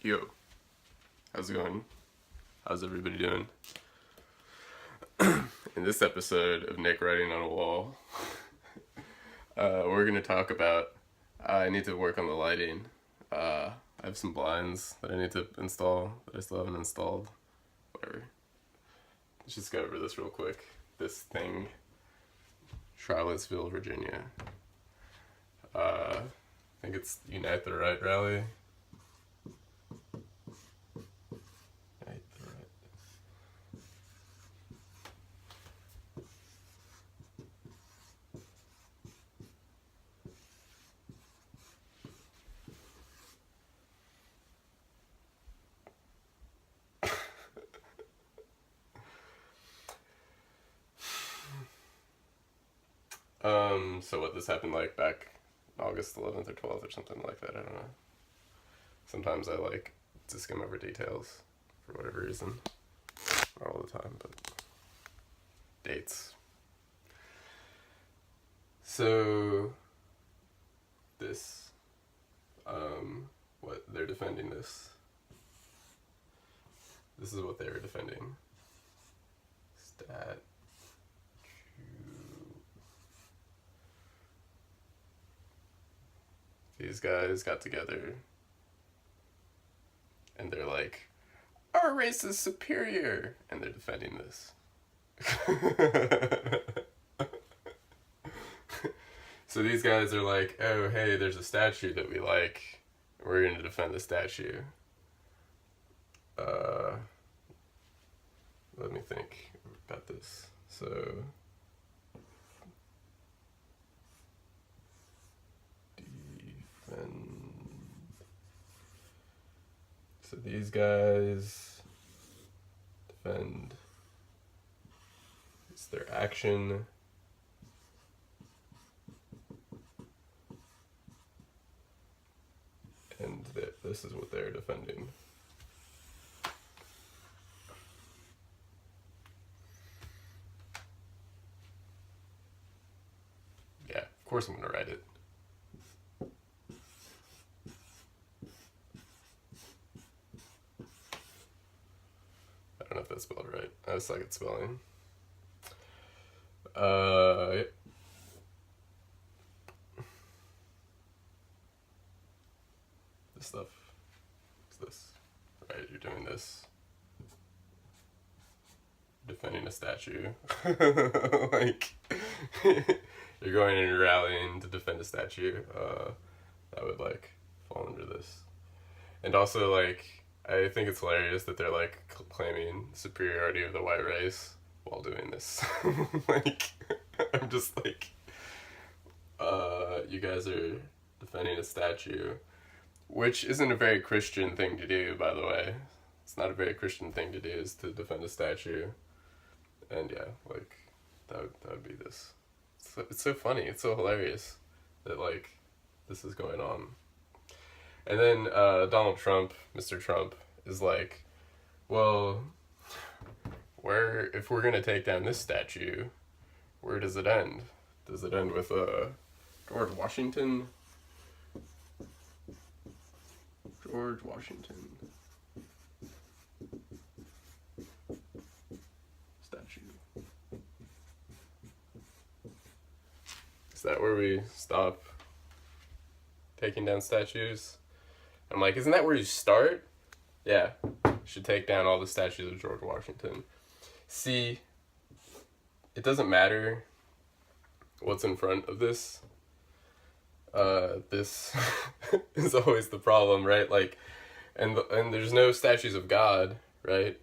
Yo, how's it going? How's everybody doing? In this episode of Nick Writing on a Wall, we're going to talk about I need to work on the lighting. I have some blinds that I need to install that I still haven't installed. Whatever. Let's just go over this real quick. This thing, Charlottesville, Virginia. I think it's Unite the Right rally. Unite the Right. So what, this happened like back August 11th or 12th or something like that, I don't know. Sometimes I like to skim over details for whatever reason. Not all the time, but dates. So this, what they're defending this. This is what they were defending. These guys got together and they're like, our race is superior, and they're defending this. So these guys are like, oh hey, there's a statue that we like, we're going to defend the statue. Let me think about this. So these guys defend. It's their action. And this is what they're defending. Yeah, of course I'm gonna write it. I don't know if that's spelled right. I suck at spelling. Yep. This stuff. What's this? Right, you're doing this. Defending a statue. Like, you're going and you're rallying to defend a statue. That would, like, fall under this. And also, like, I think it's hilarious that they're like claiming superiority of the white race while doing this. Like, I'm just like, you guys are defending a statue, which isn't a very Christian thing to do, by the way. It's not a very Christian thing to do, is to defend a statue. And yeah, like, that would be this. It's so funny, it's so hilarious that, like, this is going on. And then Donald Trump, Mr. Trump, is like, well, if we're gonna take down this statue, where does it end? Does it end with George Washington? George Washington statue. Is that where we stop taking down statues? I'm like, isn't that where you start? Yeah, you should take down all the statues of George Washington. See, it doesn't matter what's in front of this. This is always the problem, right? Like, and there's no statues of God, right?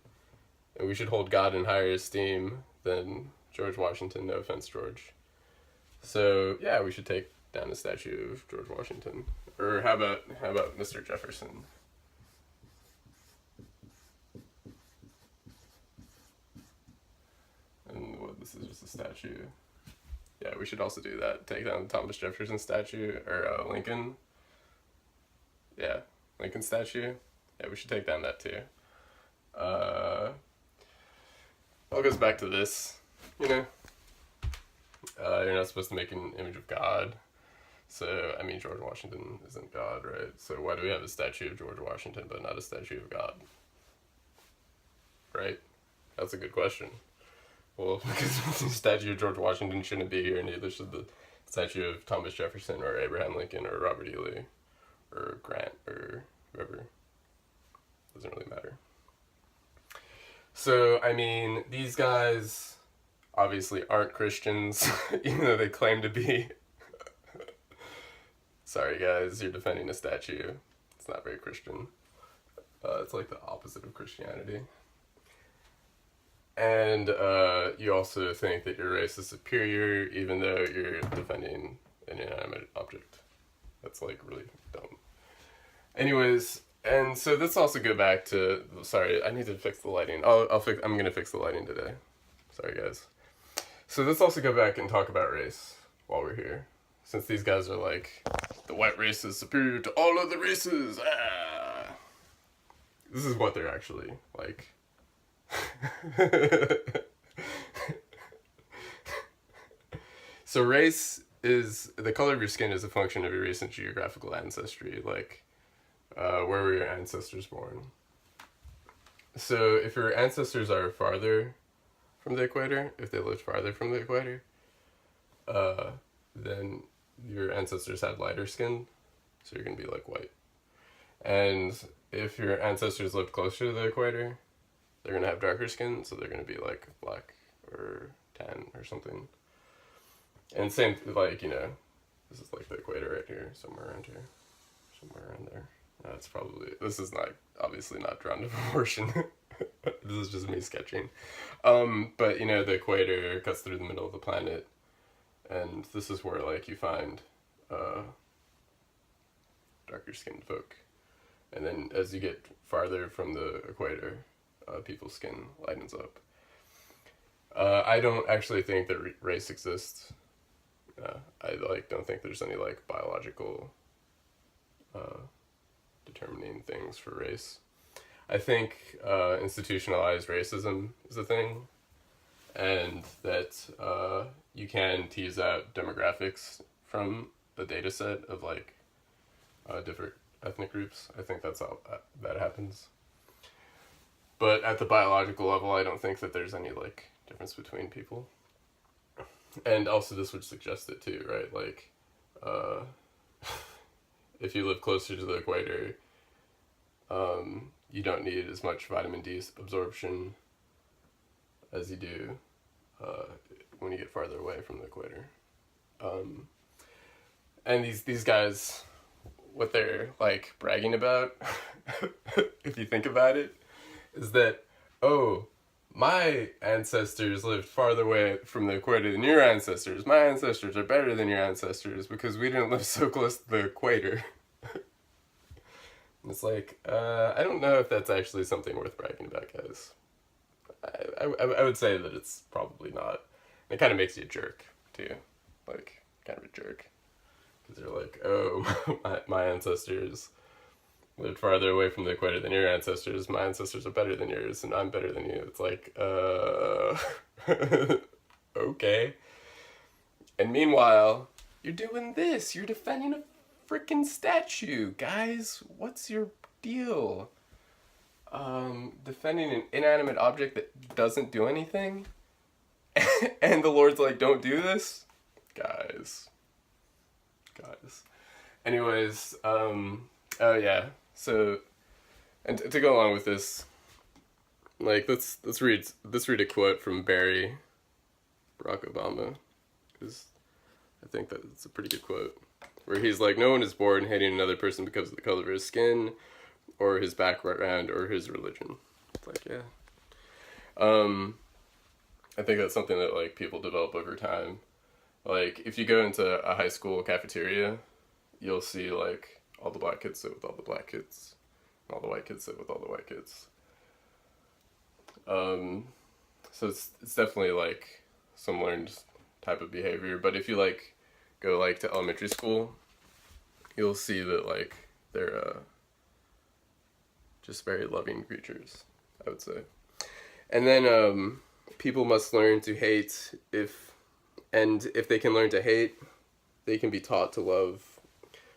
And we should hold God in higher esteem than George Washington. No offense, George. So yeah, we should take down the statue of George Washington. Or how about Mr. Jefferson? And what, this is just a statue. Yeah, we should also do that. Take down the Thomas Jefferson statue, or Lincoln. Yeah, Lincoln statue. Yeah, we should take down that too. All goes back to this, you know. You're not supposed to make an image of God. So, I mean, George Washington isn't God, right? So why do we have a statue of George Washington but not a statue of God? Right? That's a good question. Well, because the statue of George Washington shouldn't be here, neither should the statue of Thomas Jefferson or Abraham Lincoln or Robert E. Lee or Grant or whoever. Doesn't really matter. So, I mean, these guys obviously aren't Christians, even though they claim to be. Sorry, guys, you're defending a statue. It's not very Christian. It's like the opposite of Christianity. And you also think that your race is superior, even though you're defending an inanimate object. That's like really dumb. Anyways, and so let's also go back to. Sorry, I need to fix the lighting. I'm gonna fix the lighting today. Sorry, guys. So let's also go back and talk about race while we're here, since these guys are like, the white race is superior to all other races. Ah! This is what they're actually like. So race is the color of your skin is a function of your recent geographical ancestry, like where were your ancestors born. So if your ancestors are farther from the equator, if they lived farther from the equator, then your ancestors had lighter skin, so you're gonna be like white. And if your ancestors lived closer to the equator, they're gonna have darker skin, so they're gonna be like black or tan or something. And same, like, you know, this is like the equator right here, somewhere around here, somewhere around there. That's probably, this is not, obviously not drawn to proportion. This is just me sketching. But, you know, the equator cuts through the middle of the planet, and this is where, like, you find darker skinned folk. And then as you get farther from the equator, people's skin lightens up. I don't actually think that race exists. I don't think there's any like biological determining things for race. I think institutionalized racism is a thing, and that you can tease out demographics from the data set of like different ethnic groups. I think that's how that happens. But at the biological level, I don't think that there's any like difference between people. And also this would suggest it too, right? Like, if you live closer to the equator, you don't need as much vitamin D absorption as you do when you get farther away from the equator. And these guys, what they're like bragging about, if you think about it, is that, oh, my ancestors lived farther away from the equator than your ancestors. My ancestors are better than your ancestors because we didn't live so close to the equator. It's like, I don't know if that's actually something worth bragging about, guys. I would say that it's probably not. It kind of makes you a jerk, too. Like, kind of a jerk. Because you're like, oh, my ancestors lived farther away from the equator than your ancestors. My ancestors are better than yours, and I'm better than you. It's like, okay. And meanwhile, you're doing this. You're defending a freaking statue, guys. What's your deal? Defending an inanimate object that doesn't do anything? And the Lord's like, don't do this? Guys. Anyways, oh yeah. So, and to go along with this, like, let's read a quote from Barack Obama, because I think that it's a pretty good quote, where he's like, no one is born hating another person because of the color of his skin, or his background, or his religion. It's like, yeah. I think that's something that, like, people develop over time. Like, if you go into a high school cafeteria, you'll see, like, all the black kids sit with all the black kids, and all the white kids sit with all the white kids. So it's definitely, like, some learned type of behavior. But if you, like, go, like, to elementary school, you'll see that, like, they're just very loving creatures, I would say. And then people must learn to hate if they can learn to hate, they can be taught to love,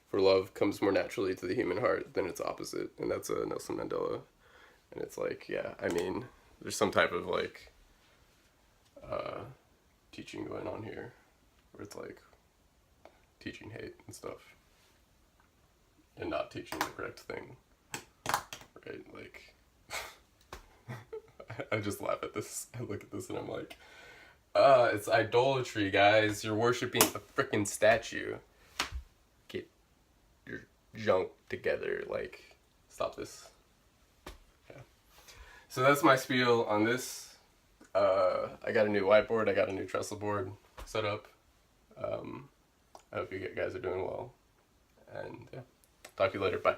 for love comes more naturally to the human heart than its opposite, and that's Nelson Mandela. And it's like, yeah, I mean, there's some type of like teaching going on here, where it's like teaching hate and stuff, and not teaching the correct thing, right? Like, I just laugh at this. I look at this and I'm like, it's idolatry, guys. You're worshiping a freaking statue. Get your junk together. Like, stop this. Yeah. So that's my spiel on this. I got a new whiteboard. I got a new trestle board set up. I hope you guys are doing well. And yeah, talk to you later. Bye.